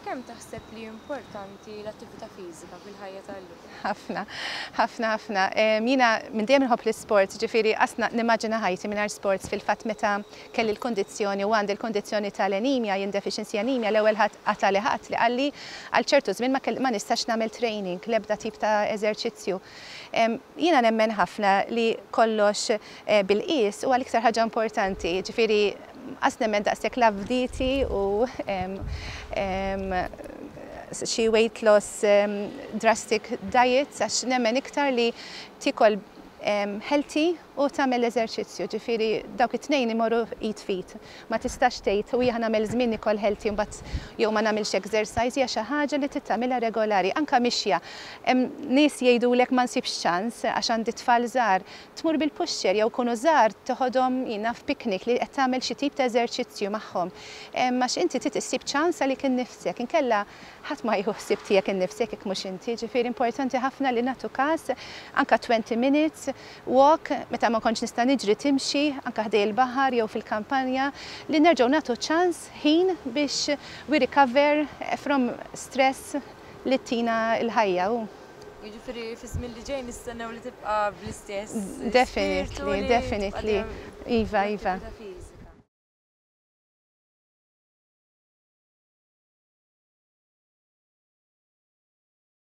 kemm taħseb li importanti l-attività fiżika fil-ħajja tal-lum? ħafna, ħafna, ħafna. Jiena minn dejjem inħobb l-isports, ġifieri qasna nimmaġina ħajti mingħajr sports fil-fatt meta kelli l-kondizzjoni u għandi l-kondizzjoni tal-anemia, jien deficiency anemia, l-ewwel għatali ħadd li qalli għal ċertu żmien ma nistax nagħmel training, l-ebda tip ta' eżerċizzju. Jiena nemmen ħafna li kollox bil-qies huwa l-iktar ħaġa importanti, ġifieri qas nemmen daqshekk l-avditi u xi weight loss drastic diets għax nemmen iktar li tikol healthy u tagħmel eżerċizzju, ġifieri dawk it-tnejn imorru eat fit. Ma tistax tgħid u jieħ nagħmel żmien nikol healthy mbagħad jew ma nagħmilx exercise hija xi ħaġa li tittamilha regolari, anke mixja. Nies jgħidulek ma nsibx ċans għax għandi tfal żgħar, tmur bil-puxxer jew kunu żgħar toħodhom jiena f'piknik li qed tagħmel xi tip ta' eżerċizzju magħhom. Għax inti trid issib ċans għalik innifsek, inkella ħadd ma jieħu ħsieb tiegħek innifsek jekk mhux inti. Ġifieri importanti ħafna li nagħtu każ anke 20 minutes walk meta ma kontx nista' niġri timxi anke ħdej il-baħar jew fil-kampanja li nerġgħu nagħtu ċans ħin biex we recover from stress li tina l-ħajja. Jiġifieri fi-żmien li ġej nistennew li tibqa' bl-istess. Definitely. Iva.